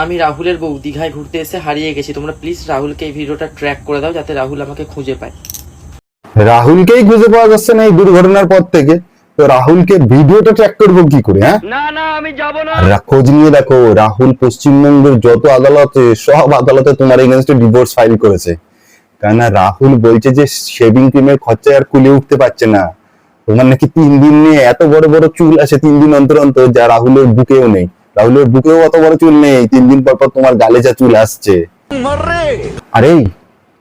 আমি রাহুলের বউ দীঘায় ঘুরতে এসে হারিয়ে গেছি, তোমরা প্লিজ রাহুলকে এই ভিডিওটা ট্র্যাক করে দাও যাতে রাহুল আমাকে খুঁজে পায়। রাহুলকেই খুঁজে পাওয়া যাচ্ছে না এই দুর্ঘটনার পর থেকে, তো রাহুলকে ভিডিওটা ট্র্যাক করবো কি করে? হ্যাঁ, না না আমি যাব না। আর খোঁজ নিয়ে দেখো, রাহুল পশ্চিমবঙ্গের যত আদালতে, সব আদালতে তোমার এগেনস্টে ডিভোর্স ফাইল করেছে। কেননা রাহুল বলছে যে শেভিং ক্রিমের খরচায় আর কুলে উঠতে পারছে না। তোমার নাকি 3 দিন নিয়ে এত বড় বড় চুল আসে 3 দিন অন্তর অন্তর, যা রাহুলের বুকেও নেই। রাহুলের বুকেও অত বড় চুল নেই, 3 দিন পর পর তোমার গালে যা চুল আসছে। আরে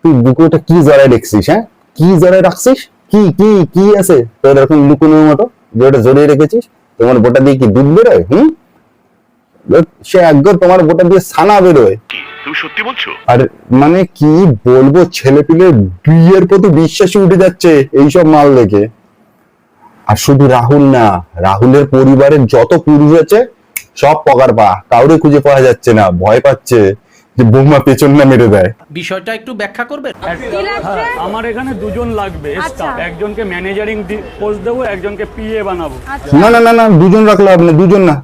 তুই বুকে ওটা কি জড়ায় রেখেছিস? হ্যাঁ, কি জড়ায় রাখছিস? কি কি কি আছে তোর এরকম লুকোনোর মতো যে ওটা জড়িয়ে রেখেছিস? তোমার বোটা দিয়ে কি দুধ বেরোয়? সে একবার তোমার বোটা দিয়ে ছানা বেরোয়। তুমি সত্যি বলছো? আর মানে কি বলবো, ছেলে পিলে বিয়ের প্রতি বিশ্বাসই উঠে যাচ্ছে এইসব মাল দেখে। আর শুধু রাহুল না, রাহুলের পরিবারের যত পুরুষ আছে সব পকার পা, কাউরে খুঁজে পাওয়া যাচ্ছে না। ভয় পাচ্ছে যে বৌমা পেছন না মেরে দেয়। বিষয়টা একটু ব্যাখ্যা করবে? আমার এখানে দুজন লাগবে স্টাফ, একজনকে ম্যানেজারিং পোস্ট দেবো, একজনকে পিএ বানাবো। না না না না, দুজন রাখলে আপনি, দুজন না,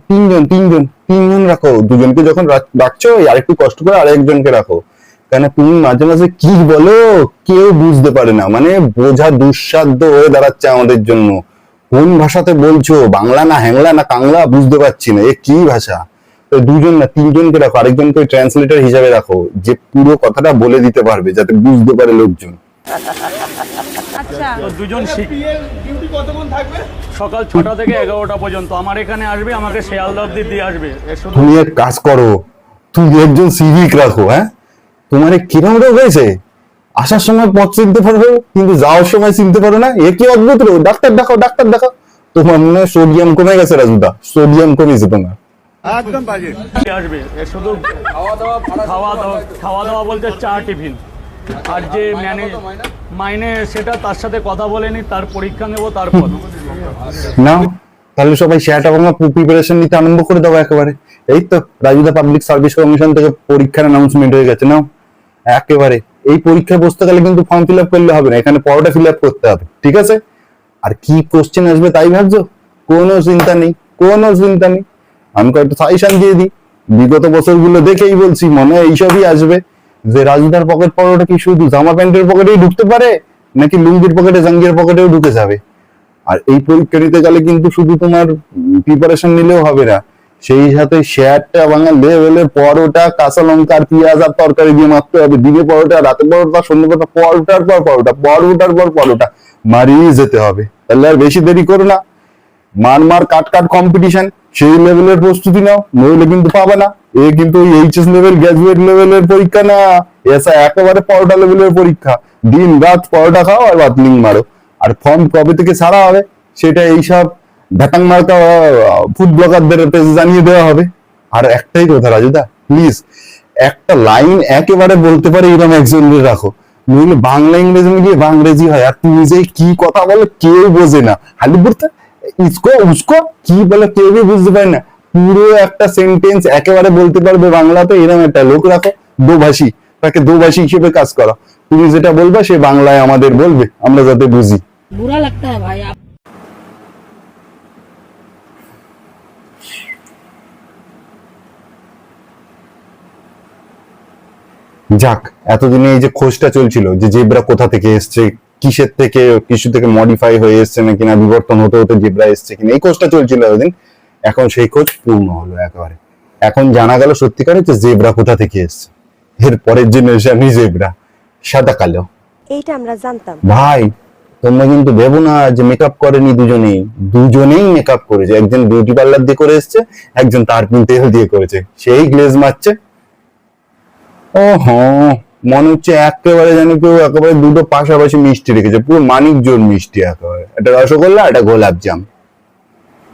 তিনজন রাখো। দুজনকে যখন রাখছো আর একটু কষ্ট করে আরেকজনকে রাখো। কেন তুমি মাঝে মাঝে কি বলো কেউ বুঝতে পারে না, মানে বোঝা দুঃসাধ্য হয়ে দাঁড়াচ্ছে আমাদের জন্য। কোন ভাষাতে বলছো, বাংলা না হ্যাংলা না কাংলা বুঝতে পারছি না, এ কি ভাষা? তো দুজন না তিনজনকে রাখো, আরেকজনকে ট্রান্সলেটর হিসাবে রাখো, যে পুরো কথাটা বলে দিতে পারবে যাতে বুঝতে পারে লোকজন। তো দুজন ডিউটি কতক্ষণ থাকবে? সকাল 6টা থেকে 11টা পর্যন্ত আমার এখানে আসবে, আমাকে শিয়ালদা অব্দি দিয়ে আসবে। তুমি এক কাজ করো, তুমি একজন সিভিক রাখো। হ্যাঁ, তোমার কিরম রোগ হয়েছে? আসার সময় পথ চিনতে পারবে কিন্তু যাওয়ার সময় চিনতে পারো না, এ কি অদ্ভুত রোগ! ডাক্তার দেখাও, ডাক্তার দেখাও। তোমার মনে হয় সোডিয়াম কমে গেছে রাজুদা, সোডিয়াম কমেছে তোমার। একদম বাজে আসবে। শুধু খাওয়া দাওয়া বলতে চা টিফিন, আর যে মাইনে সেটা তার সাথে কথা বলেনি, তার পরীক্ষা নেব তারপর। না তাহলে সবাই শেয়ারটা বাংলা প্রিপারেশন নিতে আরম্ভ করে দেবো একেবারে। এই তো রাজুদা পাবলিক সার্ভিস কমিশন থেকে পরীক্ষার অ্যানাউন্সমেন্ট হয়ে গেছে, নাও একেবারে। এই পরীক্ষায় বসতে গেলে কিন্তু ফর্ম ফিল আপ করলে হবে না, এখানে পড়াটা ফিল আপ করতে হবে, ঠিক আছে? আর কি কোশ্চেন আসবে তাই ভাবছো? কোনো চিন্তা নেই, কোনো চিন্তা নেই। আমি কয়েকটা সাজেশন দিয়ে দিই, বিগত বছরগুলো দেখেই বলছি, মনে হয় এইসবই আসবে। যে রাজুদার পকেট পড়াটা কি শুধু জামা প্যান্টের পকেটেই ঢুকতে পারে, নাকি লুঙ্গির পকেটে জাঙ্গিয়ার পকেটেও ঢুকে যাবে? আর এই পরীক্ষা নিতে গেলে কিন্তু শুধু তোমার প্রিপারেশন নিলেও হবে না, সেই সাথে শেয়ারটা বাংলা লেভেলের পরোটা, কাঁচা লঙ্কা আর পেঁয়াজ আর তরকারি দিয়ে মারতে হবে। দিনে পরোটা, রাতে পরোটা, সন্ধ্যে পরোটা, পরোটার পর পরোটা, পরোটার পর পরোটা মারিয়ে যেতে হবে। তাহলে আর বেশি দেরি করো না, মার কাট কাট কম্পিটিশন, সেই লেভেলের প্রস্তুতি নাও, নইলে কিন্তু পাবে না। এ কিন্তু এইচএস লেভেল, গ্রাজুয়েট লেভেলের পরীক্ষা না, এসা একেবারে পরোটা লেভেলের পরীক্ষা। দিন রাত পরোটা খাও আর বাতলিং মারো। আর ফর্ম কবে থেকে ছাড়া হবে সেটা এইসব ভ্যাটাং মার্কা ফুড ব্লগারদের পেজে জানিয়ে দেওয়া হবে। আর একটাই কথা রাজুদা, প্লিজ একটা লাইন একেবারে বলতে পারে এরকম একজনের রাখো, নইলে বাংলা ইংরেজি মিলিয়ে বাংরেজি হয়, আর তুমি যে কি কথা বলে কেউ বোঝে না। হালি বলতে ইসকো উসকো কি বলে কেউই বুঝতে পারে না। পুরো একটা সেন্টেন্স একেবারে বলতে পারবে বাংলাতে, এরকম একটা লোক রাখো, দোভাষী, তাকে দোভাষী হিসেবে কাজ করো। তুমি যেটা বলবে সে বাংলায় আমাদের বলবে, আমরা যাতে বুঝি। बुरा लगता है भाई आप। যাক, এতদিনে এই যে খোঁজটা চলছিল যে জেব্রা কোথা থেকে এসছে, কিসের থেকে, কিছু থেকে মডিফাই হয়ে এসছে নাকি না বিবর্তন হতে হতে জেব্রা এসছে কিনা, এই খোঁজটা চলছিল এতদিন। এখন সেই খোঁজ পূর্ণ হলো একেবারে। এখন জানা গেল সত্যিকারে যে জেব্রা কোথা থেকে এসছে। এর পরের জেনারেশনই জেব্রা, সাদা কালো। এইটা আমরা জানতাম। ভাই তোমরা কিন্তু ভেবো না যে মেকআপ করেনি, দুজনেই মেকআপ করেছে। একজন বিউটি পার্লার দিয়ে করে এসছে, একজন তারপিন তেল দিয়ে করেছে, সেই গ্লেজ মারছে। ও হ্যাঁ, মনে হচ্ছে একেবারে যেন কেউ একেবারে দুটো পাশাপাশি মিষ্টি রেখেছে, পুরো মানিক জোর মিষ্টি একেবারে, একটা রসগোল্লা একটা গোলাপ জাম।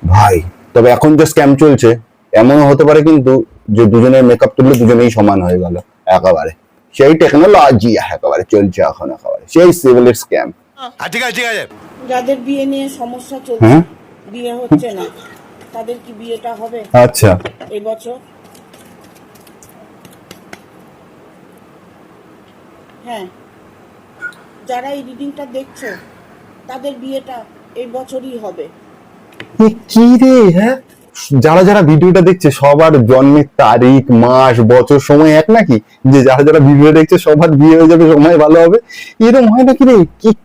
ভাই তবে এখন যে স্ক্যাম চলছে, এমনও হতে পারে কিন্তু যে দুজনের মেকআপ তুললে দুজনেই সমান হয়ে গেল একেবারে। সেই টেকনোলজি একেবারে চলছে এখন, একেবারে সেই সিভিলের স্ক্যাম। ঠিক আছে ঠিক আছে। যাদের বিয়ে নিয়ে সমস্যা চলছে, বিয়ে হচ্ছে না, তাদের কি বিয়েটা হবে আচ্ছা এই বছর? হ্যাঁ, যারা এই রিডিংটা দেখছো তাদের বিয়েটা এই বছরই হবে। কি রে? হ্যাঁ, যারা যারা ভিডিওটা দেখছে সবার জন্মের তারিখ, মাস, বছর, সময় এক নাকি? যে যারা যারা ভিডিও দেখছে সবার বিয়ে হয়ে যাবে, সময় ভালো হবে, এরকম হয় নাকি রে?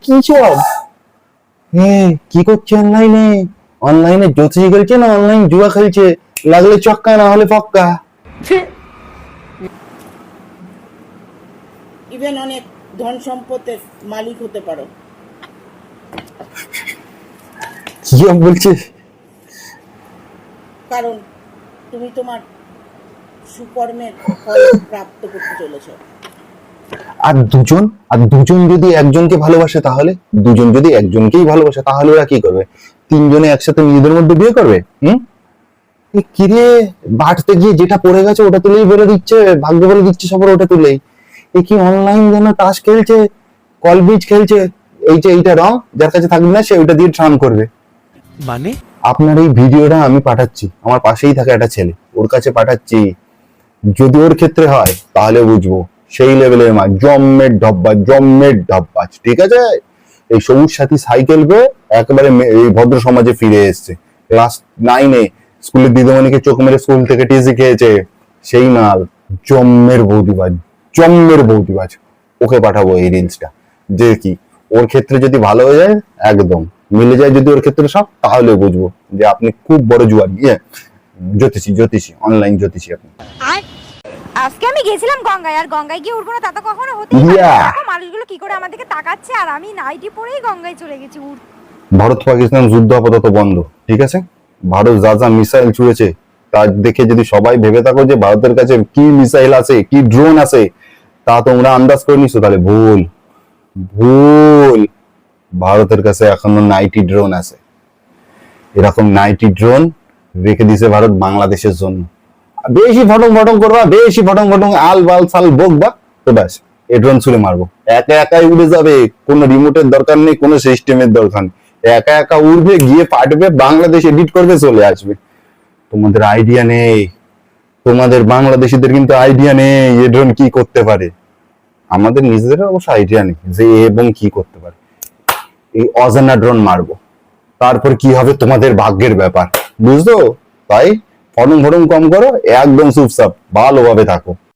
কি সব কি করছে অনলাইনে? অনলাইনে জ্যোতিষী খেলছে না অনলাইন জুয়া খেলছে? লাগলে চক্কা, না হলে পক্কা। ইভেন অনেক ধন সম্পদের মালিক হতে পারো। কি বলছে? কারণ তুমি তোমার সুকর্মের ফল প্রাপ্ত করতে চলেছো। আর দুজন যদি একজনকে ভালোবাসে, তাহলে দুজন যদি একজনকেই ভালোবাসে, তাহলে ওরা কি করবে? তিনজনে একসাথে নিজেদের মধ্যে বিয়ে করবে? কিরে, বাড়তে গিয়ে যেটা পড়ে গেছে ওটা তুলেই বলে দিচ্ছে, ভাগ্য বলে দিচ্ছে সবার ওটা তুলেই। কি অনলাইন যেন তাস খেলছে, কল বিচ খেলছে, এইটা রং, যার কাছে থাকবে না সে ওইটা দিয়ে ট্রান করবে। মানে আপনার এই ভিডিওটা আমি পাঠাচ্ছি, আমার পাশেই থাকে একটা ছেলে, ওর কাছে পাঠাচ্ছি। যদি ওর ক্ষেত্রে হয় তাহলে বুঝবো সেই লেভেলের মা, জম্মের ঢব্বাজ, ঠিক আছে? এই সবুজ সাথী সাইকেল পেয়ে একেবারে এই ভদ্র সমাজে ফিরে এসছে। ক্লাস 9-এ স্কুলের দিদিমণিকে চোখ মেরে স্কুল থেকে টিসি খেয়েছে, সেই মাল। জম্মের বৌদিবাজ। ওকে পাঠাবো এই রিলসটা, যে কি ওর ক্ষেত্রে যদি ভালো হয়ে যায়, একদম মিলে যায় যদি ওর ক্ষেত্রে সব, তাহলে বুঝবো যে আপনি খুব বড় জুয়ারি, জ্যোতিষী, অনলাইন জ্যোতিষী আপনি। আজকে আমি গেছিলাম গঙ্গায়, আর গঙ্গায় গিয়ে উঠবো না তা তো কখনো হতেই পারে না। দেখো মানুষগুলো কি করে আমাদেরকে তাকাচ্ছে, আর আমি নাইটি পরেই গঙ্গায় চলে গেছি। ভারত পাকিস্তান যুদ্ধ আপাতত বন্ধ, ঠিক আছে? ভারত যা মিসাইল ছুঁড়েছে তার দেখে যদি সবাই ভেবে থাকো যে ভারতের কাছে কি মিসাইল আছে, কি ড্রোন আছে, তা তোমরা আন্দাজ করে নিছো, তাহলে ভুল। ভারতের কাছে এখনো 90 ড্রোন আছে। এরকম 90 ড্রোন রেখে দিছে ভারত বাংলাদেশের জন্য। বেশি ফটং করবা, বেশি ফটং আল বাল সাল বকবা, তো ব্যাস এই ড্রোন ছুড়ে মারবো, একাই উড়ে যাবে। কোনো রিমোটের দরকার নেই, কোনো সিস্টেমের দরকার নেই, একা উড়বে, গিয়ে ফাটবে, বাংলাদেশ এডিট করবে, চলে আসবে। তোমাদের আইডিয়া নেই, তোমাদের বাংলাদেশিদের কিন্তু আইডিয়া নেই এই ড্রোন কি করতে পারে। আমাদের নিজেদের অবশ্য আইডিয়া নেই যে এবং কি করতে পারে। এই অজানা ড্রোন মারবো, তারপর কি হবে তোমাদের ভাগ্যের ব্যাপার, বুঝছো? তাই ফটং কম করো, একদম চুপচাপ ভালোভাবে থাকো।